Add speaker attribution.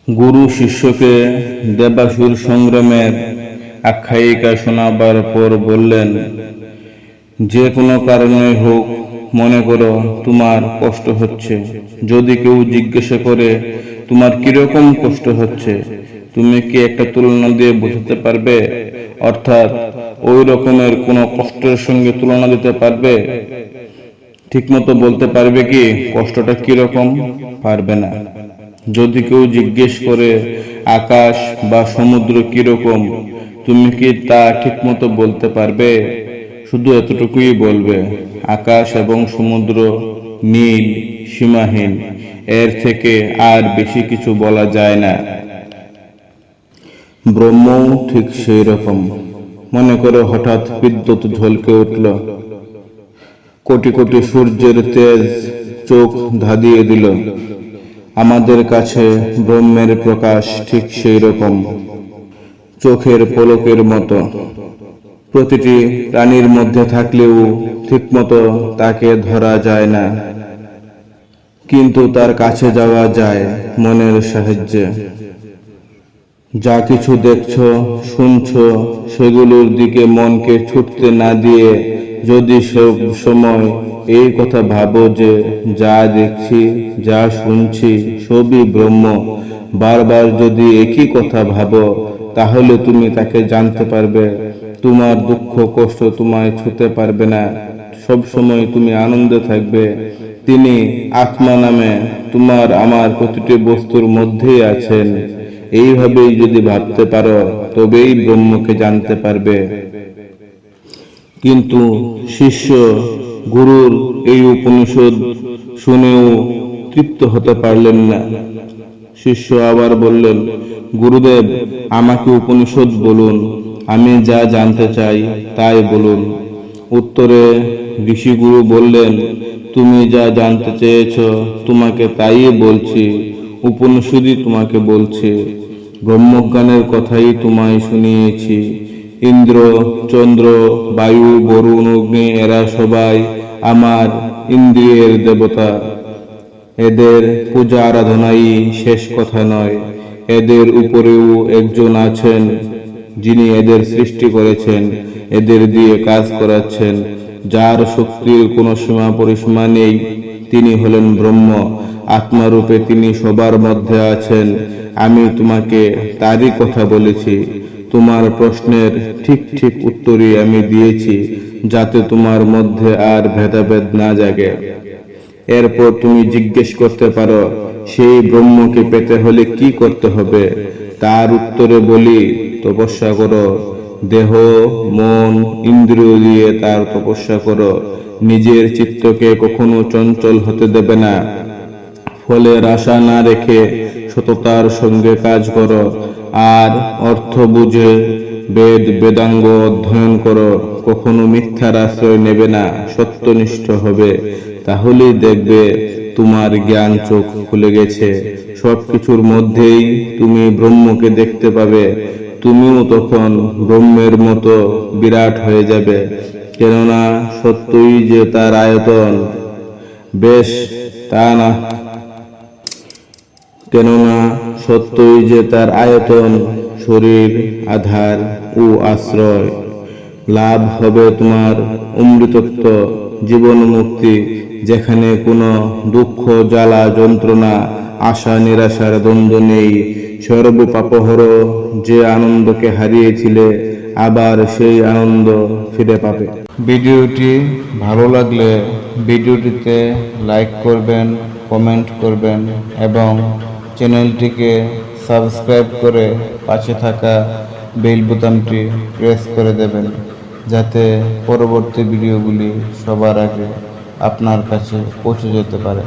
Speaker 1: গুরু শিষ্যকে দেবাসুর সংগ্রামের আখ্যায়িকা শোনাবার পর বললেন, যে কোনো কারণে হোক, মনে করো তোমার কষ্ট হচ্ছে। যদি কেউ জিজ্ঞাসা করে তোমার কিরকম কষ্ট হচ্ছে, তুমি কি একটা তুলনা দিয়ে বোঝাতে পারবে? অর্থাৎ ওই রকমের কোনো কষ্টের সঙ্গে তুলনা দিতে পারবে? ঠিকমতো বলতে পারবে কি কষ্টটা কিরকম? পারবে না। যদি কেউ জিজ্ঞেস করে আকাশ বা সমুদ্র কিরকম, তুমি কি তা ঠিকমতো বলতে পারবে? শুধু এতটুকুই বলবে, আকাশ এবং সমুদ্র নীল, সীমাহীন, এর থেকে আর বেশি কিছু বলা যায় না। ব্রহ্মও ঠিক সেই রকম। মনে করো হঠাৎ বিদ্যুৎ ঝলকে উঠল, কোটি কোটি সূর্যের তেজ চোখ ধাঁধিয়ে দিল। আমাদের কাছে ব্রহ্মের প্রকাশ ঠিক সেই রকম, চোখের পলকের মতো। প্রতিটি প্রাণীর মধ্যে থাকলেও ঠিকমতো তাকে ধরা যায় না, কিন্তু তার কাছে যাওয়া যায় মনের সাহায্যে। যা কিছু দেখছো, শুনছো, সেগুলোর দিকে মনকে ছুটতে না দিয়ে যদি সব সময় এই কথা ভাবো যে যা দেখছি, যা শুনছি সবই ব্রহ্ম, বারবার যদি একই কথা ভাবো, তাহলে তুমি তাকে জানতে পারবে। তোমার দুঃখ কষ্ট তোমায় ছুঁতে পারবে না, সব সময় তুমি আনন্দে থাকবে। তিনি আত্মা নামে তোমার আমার প্রতিটি বস্তুর মধ্যেই আছেন। এইভাবেই যদি ভাবতে পারো, তবেই ব্রহ্মকে জানতে পারবে। কিন্তু শিষ্য গুরুর এই উপনিষদ শুনেও তৃপ্ত হতে পারলেন না। শিষ্য আবার বললেন, গুরুদেব, আমাকে উপনিষদ বলুন, আমি যা জানতে চাই তাই বলুন। উত্তরে ঋষিগুরু বললেন, তুমি যা জানতে চেয়েছ তোমাকে তাই বলছি, উপনিষদই তোমাকে বলছি। ব্রহ্মজ্ঞানের কথাই তোমায় শুনিয়েছি। ইন্দ্র, চন্দ্র, বায়ু, বরুণ, অগ্নি এরা সবাই আমার ইন্দ্রিয়ের দেবতা। এদের পূজা আরাধনাই শেষ কথা নয়। এদের উপরেও একজন আছেন, যিনি এদের সৃষ্টি করেছেন, এদের দিয়ে কাজ করাচ্ছেন, যার শক্তির কোনো সীমা পরিসীমা নেই। তিনি হলেন ব্রহ্ম, আত্মারূপে তিনি সবার মধ্যে আছেন। আমি তোমাকে তারই কথা বলেছি। তোমার প্রশ্নের ঠিক ঠিক উত্তরই আমি দিয়েছি, যাতে তোমার মধ্যে আর ভেদাভেদ না জাগে। এরপর তুমি জিজ্ঞেস করতে পারো, সেই ব্রহ্মকে পেতে হলে কি করতে হবে? তার উত্তরে বলি, তপস্যা করো। দেহ, মন, ইন্দ্রিয় দিয়ে তার তপস্যা করো। নিজের চিত্তকে কখনো চঞ্চল হতে দেবে না। ফলের আশা না রেখে সততার সঙ্গে কাজ করো। আর অর্থ বুঝে বেদ বেদাঙ্গ অধ্যয়ন করো। কখনো মিথ্যার আশ্রয় নেবে না, সত্যনিষ্ঠ হবে। তাহলেই দেখবে তোমার জ্ঞান চোখ খুলে গেছে। সবকিছুর মধ্যেই তুমি ব্রহ্মকে দেখতে পাবে। তুমিও তখন ব্রহ্মের মতো বিরাট হয়ে যাবে। কেননা সত্যই যে তার আয়তন, বেশ তা না কেননা সত্যই যে তার আয়তন, শরীর, আধার ও আশ্রয়। লাভ হবে তোমার অমৃতত্ব, জীবন মুক্তি, যেখানে কোনো দুঃখ, জ্বালা, যন্ত্রণা, আশা নিরাশার দ্বন্দ্ব নেই। সর্বপাপহর যে আনন্দকে হারিয়েছিলে, আবার সেই আনন্দ ফিরে পাবে। ভিডিওটি ভালো লাগলে ভিডিওটিতে লাইক করবেন, কমেন্ট করবেন এবং চ্যানেলটিকে সাবস্ক্রাইব করে পাশে থাকা বেল বোতামটি প্রেস করে দেবেন, যাতে পরবর্তী ভিডিওগুলি সবার আগে আপনার কাছে পৌঁছে যেতে পারে।